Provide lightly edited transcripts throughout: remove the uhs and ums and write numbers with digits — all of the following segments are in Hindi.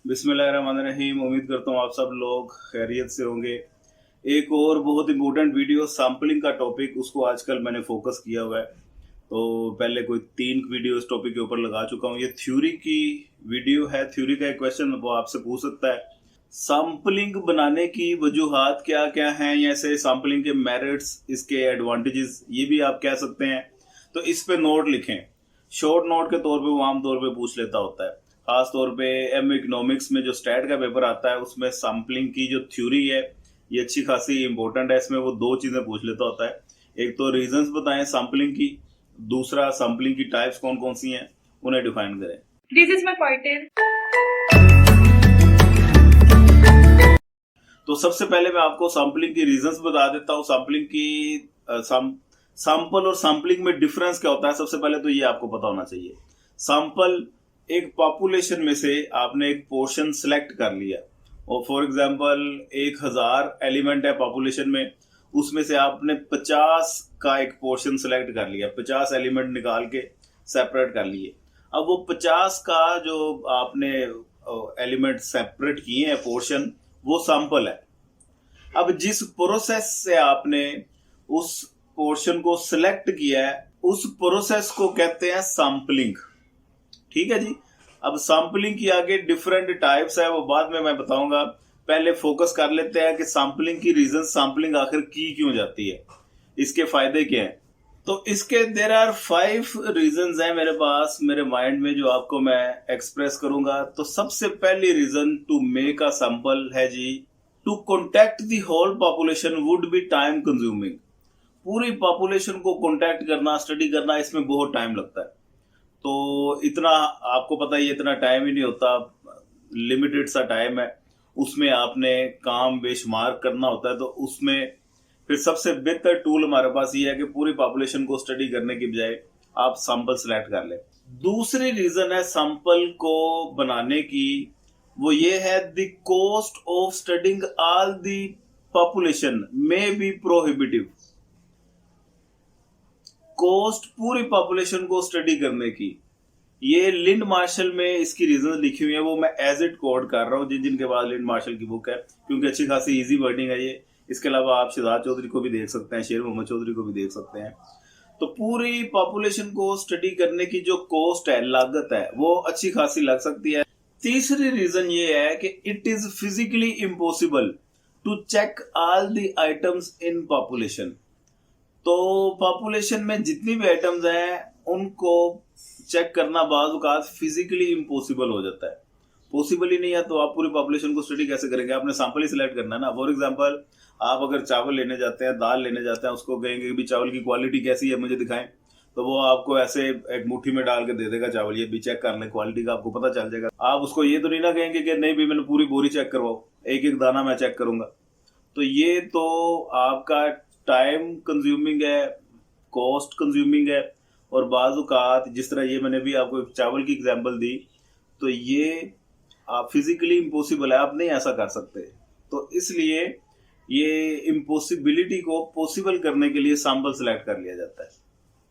बिस्मिल्लाहिर्रहमानिर्रहीम। उम्मीद करता हूँ आप सब लोग खैरियत से होंगे। एक और बहुत इंपॉर्टेंट वीडियो सैम्पलिंग का टॉपिक, उसको आजकल मैंने फोकस किया हुआ है। तो पहले कोई 3 वीडियो इस टॉपिक के ऊपर लगा चुका हूँ। ये थ्योरी की वीडियो है, थ्योरी का एक क्वेश्चन वो आपसे पूछ सकता है। सैम्पलिंग बनाने की वजूहात क्या क्या हैं, या ऐसे सैम्पलिंग के मेरिट्स, इसके एडवांटेजेस, ये भी आप कह सकते हैं। तो इस पे नोट लिखें। शॉर्ट नोट के तौर पे वो आमतौर पे पूछ लेता होता है। खास तौर पे एम इकोनॉमिक्स में जो स्टैट का पेपर आता है उसमें सैम्पलिंग की जो थ्योरी है ये अच्छी खासी इंपॉर्टेंट है। इसमें वो 2 चीजें पूछ लेता होता है। एक तो रीजंस बताएं सैम्पलिंग की, दूसरा सैम्पलिंग की टाइप्स कौन कौन सी हैं उन्हें डिफाइन करें। This is my pointer. तो सबसे पहले मैं आपको सैम्पलिंग की रीजंस बता देता हूँ। सैम्पलिंग की सैंपल और सैम्पलिंग में डिफरेंस क्या होता है, सबसे पहले तो ये आपको पता होना चाहिए। सैंपल एक पॉपुलेशन में से आपने एक पोर्शन सिलेक्ट कर लिया, और फॉर एग्जांपल 1000 एलिमेंट है पॉपुलेशन में, उसमें से आपने 50 का एक पोर्शन सिलेक्ट कर लिया, 50 एलिमेंट निकाल के सेपरेट कर लिए। अब वो 50 का जो आपने एलिमेंट सेपरेट किए हैं पोर्शन, वो सैंपल है। अब जिस प्रोसेस से आपने उस पोर्शन को सिलेक्ट किया है उस प्रोसेस को कहते हैं सैंपलिंग। ठीक है जी। अब सैंपलिंग की आगे डिफरेंट टाइप्स है, वो बाद में मैं बताऊंगा। पहले फोकस कर लेते हैं कि सैंपलिंग की रीजन, सैंपलिंग आखिर की क्यों जाती है, इसके फायदे क्या हैं। तो इसके देयर आर 5 रीजंस हैं मेरे पास, मेरे माइंड में, जो आपको मैं एक्सप्रेस करूंगा। तो सबसे पहली reason to make a sample है जी, to contact the whole population would be time consuming. पूरी पॉपुलेशन को कॉन्टैक्ट करना, स्टडी करना, इसमें बहुत टाइम लगता है। तो इतना आपको पता ही, इतना टाइम ही नहीं होता, लिमिटेड सा टाइम है, उसमें आपने काम बेशुमार करना होता है। तो उसमें फिर सबसे बेहतर टूल हमारे पास ये है कि पूरी पॉपुलेशन को स्टडी करने की बजाय आप सैंपल सिलेक्ट कर ले। दूसरी रीजन है सैंपल को बनाने की, वो ये है the cost of studying all the population may be prohibitive. Cost पूरी पॉपुलेशन को स्टडी करने की, ये लिंड मार्शल में इसकी रीजन लिखी हुई है, वो मैं एज इट कोड कर रहा हूँ जिनके पास लिंड मार्शल की बुक है, क्योंकि अच्छी खासी इजी वर्डिंग है ये। इसके अलावा आप शहजाद चौधरी को भी देख सकते हैं, शेर मोहम्मद चौधरी को भी देख सकते हैं। तो पूरी पॉपुलेशन को स्टडी करने की जो कॉस्ट है, लागत है, वो अच्छी खासी लग सकती है। तीसरी रीजन ये है कि it is physically impossible to check all the items in population. तो पॉपुलेशन में जितनी भी आइटम्स हैं उनको चेक करना बाज़ औक़ात फिजिकली इम्पॉसिबल हो जाता है। पॉसिबल ही नहीं है तो आप पूरी पॉपुलेशन को स्टडी कैसे करेंगे। आपने सैंपल ही सिलेक्ट करना है ना। फॉर एग्जांपल आप अगर चावल लेने जाते हैं, दाल लेने जाते हैं, उसको कहेंगे कि भी चावल की क्वालिटी कैसी है मुझे दिखाएं, तो वो आपको ऐसे एक मुट्ठी में डाल के दे देगा चावल, ये भी चेक कर लें, क्वालिटी का आपको पता चल जाएगा। आप उसको ये तो नहीं ना कहेंगे कि नहीं भी मैंने पूरी बोरी चेक करवाओ, एक एक दाना मैं चेक करूंगा। तो ये तो आपका टाइम कंज्यूमिंग है, कॉस्ट कंज्यूमिंग है, और बाज़ औक़ात जिस तरह ये मैंने भी आपको चावल की एग्जांपल दी, तो ये आप फिजिकली इम्पॉसिबल है, आप नहीं ऐसा कर सकते। तो इसलिए ये इम्पॉसिबिलिटी को पॉसिबल करने के लिए सैंपल सिलेक्ट कर लिया जाता है।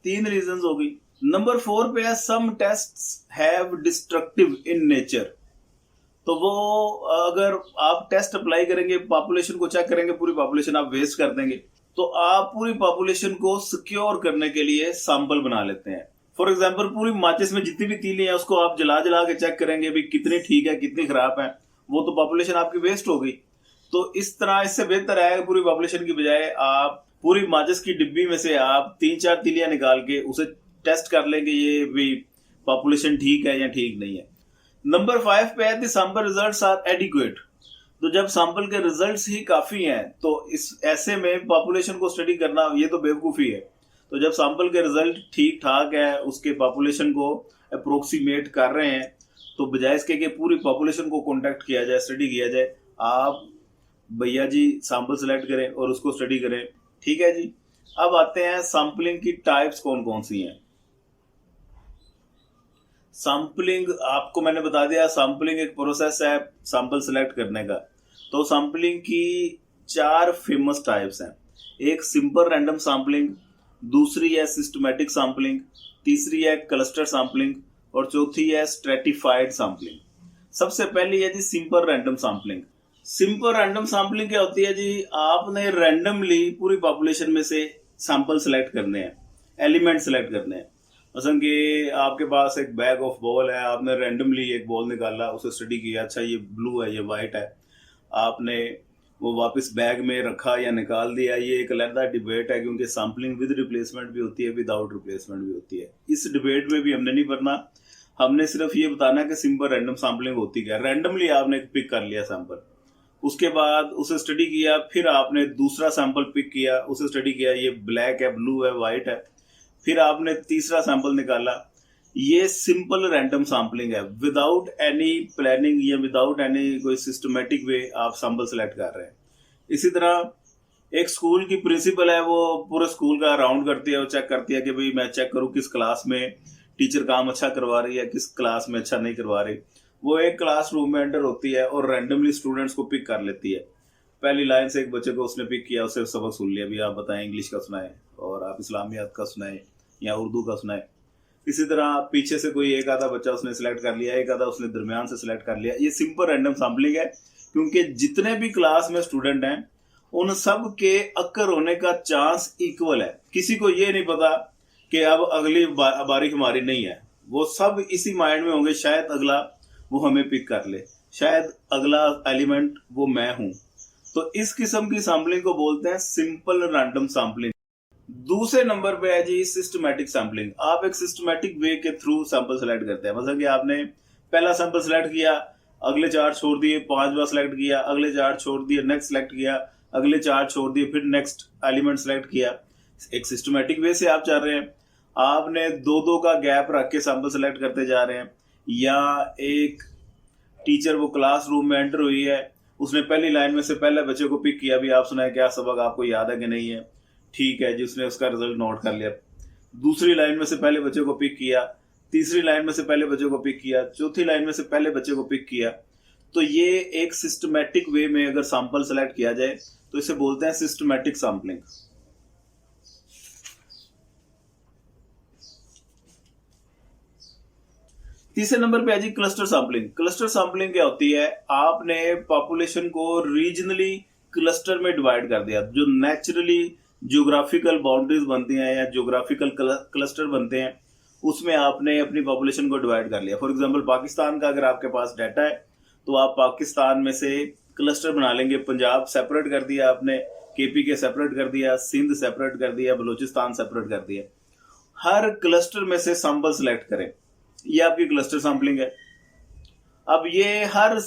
3 रीजंस हो गई। नंबर 4 पे है some tests have destructive in nature. तो वो अगर आप टेस्ट अप्लाई करेंगे, पॉपुलेशन को चेक करेंगे, पूरी पॉपुलेशन आप वेस्ट कर देंगे, तो आप पूरी पॉपुलेशन को सिक्योर करने के लिए सैंपल बना लेते हैं। फॉर एग्जांपल पूरी माचिस में जितनी भी तीली है उसको आप जला जला के चेक करेंगे भी कितनी ठीक है कितनी खराब है, वो तो पॉपुलेशन आपकी वेस्ट हो गई। तो इस तरह इससे बेहतर है पूरी पॉपुलेशन की बजाय आप पूरी माचिस की डिब्बी में से आप 3-4 तीलियां निकाल के उसे टेस्ट कर लेंगे, ये भी पॉपुलेशन ठीक है या ठीक नहीं है। नंबर 5 पे है the sample results are adequate. तो जब सैंपल के रिजल्ट्स ही काफी हैं तो इस ऐसे में पॉपुलेशन को स्टडी करना ये तो बेवकूफी है। तो जब सैंपल के रिजल्ट ठीक ठाक है, उसके पॉपुलेशन को अप्रोक्सीमेट कर रहे हैं, तो बजाय इसके कि पूरी पॉपुलेशन को कॉन्टैक्ट किया जाए, स्टडी किया जाए, आप भैया जी सैंपल सेलेक्ट करें और उसको स्टडी करें। ठीक है जी। अब आते हैं सैंपलिंग की टाइप्स कौन कौन सी हैं। सैंपलिंग आपको मैंने बता दिया, सैंपलिंग एक प्रोसेस है सैंपल सिलेक्ट करने का। तो सैंपलिंग की 4 फेमस टाइप्स हैं। एक सिंपल रैंडम सैंपलिंग, दूसरी है सिस्टमैटिक सैंपलिंग, तीसरी है क्लस्टर सैंपलिंग, और चौथी है स्ट्रेटिफाइड सैंपलिंग। सबसे पहली है जी simple random sampling. Simple random sampling क्या होती है जी, आपने रैंडमली पूरी पॉपुलेशन में से सैंपल सेलेक्ट करने हैं, एलिमेंट सेलेक्ट करने हैं। मसलन कि आपके पास एक बैग ऑफ बॉल है, आपने रैंडमली एक बॉल निकाला, उसे स्टडी किया, अच्छा ये ब्लू है, ये वाइट है, आपने वो वापस बैग में रखा या निकाल दिया। ये एक अलग डिबेट है, क्योंकि सैम्पलिंग विद रिप्लेसमेंट भी होती है, विदाउट रिप्लेसमेंट भी होती है। इस डिबेट में भी हमने नहीं पढ़ना, हमने सिर्फ ये बताना कि सिंपल रैंडम सैम्पलिंग होती क्या। रैंडमली आपने पिक कर लिया सैंपल, उसके बाद उसे स्टडी किया, फिर आपने दूसरा सैंपल पिक किया, उसे स्टडी किया, ये ब्लैक है, ब्लू है, वाइट है, फिर आपने तीसरा सैंपल निकाला। ये सिंपल रैंडम सैंपलिंग है, विदाउट एनी प्लानिंग या विदाउट एनी कोई सिस्टमेटिक वे आप सैंपल सेलेक्ट कर रहे हैं। इसी तरह एक स्कूल की प्रिंसिपल है, वो पूरे स्कूल का राउंड करती है, वो चेक करती है कि भाई मैं चेक करूं किस क्लास में टीचर काम अच्छा करवा रही है, किस क्लास में अच्छा नहीं करवा रही। वो एक क्लासरूम में एंटर होती है और रैंडमली स्टूडेंट्स को पिक कर लेती है। पहली लाइन से एक बच्चे को उसने पिक किया, उससे सबक सुन लिया, भी आप बताएं इंग्लिश का सुनाए और आप इस्लामियात का सुनाए या उर्दू का सुनाए। इसी तरह पीछे से कोई एक आधा बच्चा उसने सिलेक्ट कर लिया, एक आधा उसने दरमियान से सिलेक्ट कर लिया। ये सिंपल रैंडम सैंपलिंग है, क्योंकि जितने भी क्लास में स्टूडेंट हैं उन सब के अक्कर होने का चांस इक्वल है। किसी को ये नहीं पता कि अब अगली बारी हमारी नहीं है, वो सब इसी माइंड में होंगे, शायद अगला वो हमें पिक कर ले, शायद अगला एलिमेंट वो मैं हूं। तो इस किस्म की सैंपलिंग को बोलते हैं सिंपल रैंडम सैंपलिंग। दूसरे नंबर पे है जी सिस्टमैटिक सैंपलिंग। आप एक सिस्टमैटिक वे के थ्रू सैंपल सेलेक्ट करते हैं। मतलब कि आपने पहला सैंपल सेलेक्ट किया, अगले 4 छोड़ दिए, 5 बार सेलेक्ट किया, अगले 4 छोड़ दिए, नेक्स्ट सेलेक्ट किया, अगले 4 छोड़ दिए, फिर नेक्स्ट एलिमेंट सेलेक्ट किया। एक सिस्टमैटिक वे से आप चाह रहे हैं। आपने 2-2 का गैप रख के सैंपल सेलेक्ट करते जा रहे हैं, या एक टीचर वो क्लासरूम में एंटर हुई है, उसने पहली लाइन में से पहले बच्चे को पिक किया, भी आप सुनाए क्या सबक आपको याद है कि नहीं है, ठीक है जी, उसने उसका रिजल्ट नोट कर लिया। दूसरी लाइन में से पहले बच्चे को पिक किया, तीसरी लाइन में से पहले बच्चे को पिक किया, चौथी लाइन में से पहले बच्चे को पिक किया। तो ये एक सिस्टमैटिक वे में अगर सैंपल सेलेक्ट किया जाए तो इसे बोलते हैं सिस्टमैटिक सैंपलिंग। तीसरे नंबर पे है जी क्लस्टर सैंपलिंग। क्लस्टर सैंपलिंग क्या होती है, आपने पॉपुलेशन को रीजनली क्लस्टर में डिवाइड कर दिया। जो नेचुरली ज्योग्राफिकल बाउंड्रीज बनती हैं या ज्योग्राफिकल क्लस्टर बनते हैं, उसमें आपने अपनी पॉपुलेशन को डिवाइड कर लिया। फॉर एग्जांपल पाकिस्तान का अगर आपके पास डाटा है तो आप पाकिस्तान में से क्लस्टर बना लेंगे। पंजाब सेपरेट कर दिया आपने, केपी के सेपरेट कर दिया, सिंध सेपरेट कर दिया, बलूचिस्तान सेपरेट कर दिया। हर क्लस्टर में से सैंपल सेलेक्ट करें, ये आपकी क्लस्टर सैंपलिंग है। अब ये हर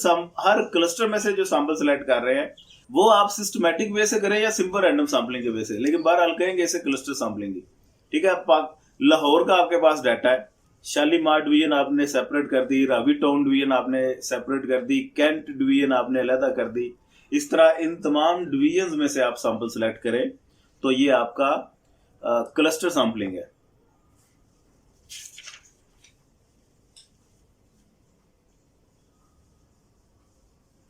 क्लस्टर में से जो सैंपल सेलेक्ट कर रहे हैं वो आप सिस्टमैटिक वे से करें या सिंपल रैंडम सैंपलिंग के वे से, लेकिन बहरहाल कहेंगे इसे क्लस्टर सैंपलिंग। ठीक है, लाहौर का आपके पास डाटा है, शालीमार डिवीजन आपने सेपरेट कर दी, रावी टाउन डिवीजन आपने सेपरेट कर दी, कैंट डिवीजन आपने अलहदा कर दी। इस तरह इन तमाम डिवीजन में से आप सैंपल सेलेक्ट करें तो ये आपका क्लस्टर सैंपलिंग है।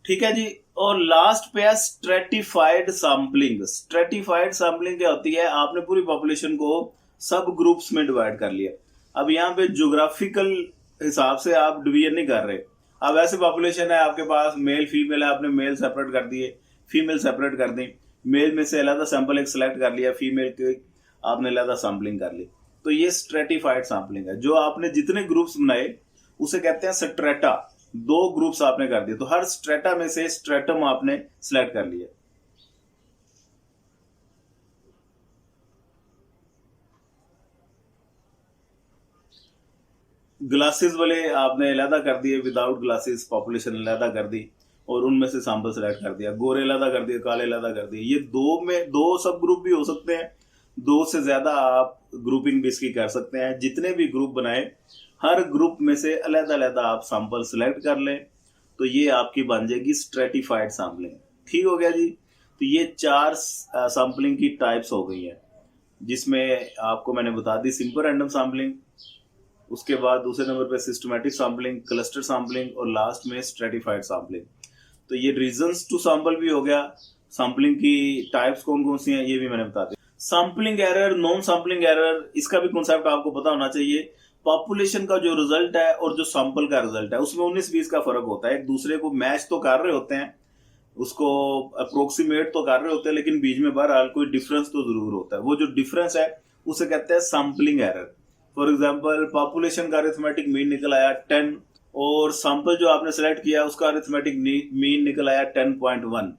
ठीक है जी, और लास्ट पे है स्ट्रेटिफाइड सैंपलिंग। स्ट्रेटिफाइड सैंपलिंग क्या होती है, आपने पूरी पॉपुलेशन को सब ग्रुप्स में डिवाइड कर लिया। अब यहाँ पे ज्योग्राफिकल हिसाब से आप डिवीजन नहीं कर रहे। अब ऐसे पॉपुलेशन है आपके पास, मेल फीमेल है, आपने मेल सेपरेट कर दिए, फीमेल सेपरेट कर दी, मेल में से अलग सैंपल एक सिलेक्ट कर लिया, फीमेल के आपने अलग सैंपलिंग कर ली। तो ये स्ट्रेटिफाइड सैंपलिंग है। जो आपने जितने ग्रुप्स बनाए उसे कहते हैं स्ट्रेटा। 2 ग्रुप्स आपने कर दिए, तो हर स्ट्रेटा में से स्ट्रेटम आपने सिलेक्ट कर लिया। ग्लासेस वाले आपने अलहदा कर दिए, विदाउट ग्लासेस पॉपुलेशन अलहदा कर दी और उनमें से सैंपल सेलेक्ट कर दिया। गोरे अलहदा कर दिए, काले अलहदा कर दिए। ये 2 सब ग्रुप भी हो सकते हैं, 2 से ज्यादा आप ग्रुपिंग भी इसकी कर सकते हैं। जितने भी ग्रुप बनाए हर ग्रुप में से अलहदा अलहदा आप सैंपल सेलेक्ट कर लें तो ये आपकी बन जाएगी स्ट्रेटिफाइड सैंपलिंग। ठीक हो गया जी। तो ये 4 सैंपलिंग की टाइप्स हो गई हैं, जिसमें आपको मैंने बता दी सिंपल रैंडम सैंपलिंग, उसके बाद दूसरे नंबर पे सिस्टमैटिक सैंपलिंग, क्लस्टर सैंपलिंग और लास्ट में स्ट्रेटिफाइड सैंपलिंग। तो ये रीजंस टू सैंपल भी हो गया। सैंपलिंग की टाइप्स कौन कौन सी हैं ये भी मैंने बता दिया। Sampling error, non sampling error, इसका भी कॉन्सेप्ट आपको पता होना चाहिए। पॉपुलेशन का जो रिजल्ट है और जो सैंपल का रिजल्ट है उसमें 19-20 का फर्क होता है। एक दूसरे को मैच तो कर रहे होते हैं, उसको अप्रोक्सीमेट तो कर रहे होते हैं, लेकिन बीच में बहरहाल कोई डिफरेंस तो जरूर होता है। वो जो डिफरेंस है उसे कहते हैं sampling error. For example population का अरिथमेटिक मीन निकल आया 10 और सैंपल जो आपने सेलेक्ट किया उसका अरिथमेटिक मीन निकल आया 10.1।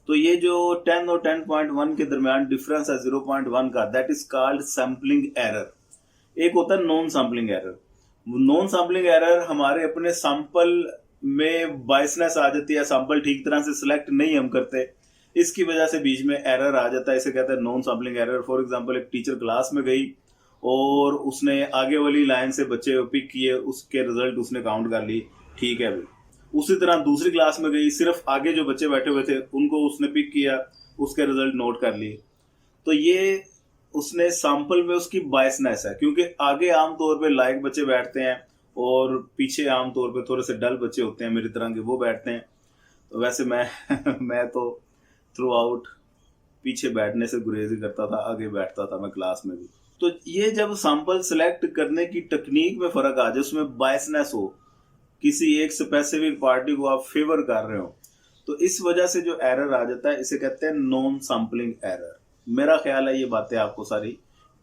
तो ये जो 10 और 10.1 के दरमियान डिफरेंस है 0.1 का, that is called sampling error. एक होता है non sampling error. Non sampling error हमारे अपने सैंपल में बायसनेस आ जाती है, सैंपल ठीक तरह से सिलेक्ट नहीं हम करते, इसकी वजह से बीच में एरर आ जाता है, इसे कहते हैं non sampling error. For example एक टीचर क्लास में गई और उसने आगे वाली लाइन से बच्चे पिक किए, उसके रिजल्ट उसने काउंट कर ली, ठीक है भाई। उसी तरह दूसरी क्लास में गई, सिर्फ आगे जो बच्चे बैठे हुए थे उनको उसने पिक किया, उसके रिजल्ट नोट कर लिए। तो ये उसने सैंपल में उसकी बायसनेस है, क्योंकि आगे आमतौर पे लायक बच्चे बैठते हैं और पीछे आमतौर पे थोड़े से डल बच्चे होते हैं मेरी तरह के, वो बैठते हैं। तो वैसे मैं तो थ्रू आउट पीछे बैठने से गुरेज ही करता था, आगे बैठता था मैं क्लास में भी। तो ये जब सैंपल सिलेक्ट करने की टेक्निक में फर्क आ जाए, उसमें बायसनेस हो, किसी एक स्पेसिफिक पार्टी को आप फेवर कर रहे हो, तो इस वजह से जो एरर आ जाता है इसे कहते हैं नॉन सैंपलिंग एरर। मेरा ख्याल है ये बातें आपको सारी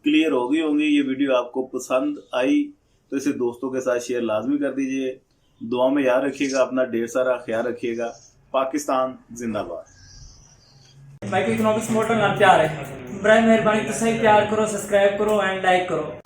क्लियर हो गई होंगी। ये वीडियो आपको पसंद आई तो इसे दोस्तों के साथ शेयर लाजमी कर दीजिए। दुआ में याद रखिएगा, अपना ढेर सारा ख्याल रखिएगा। पाकिस्तान जिंदाबाद। भाई को इकोनॉमिक्स मोटर ना प्यार है, बराए मेहरबानी तो सही प्यार करो, सब्सक्राइब करो एंड लाइक करो।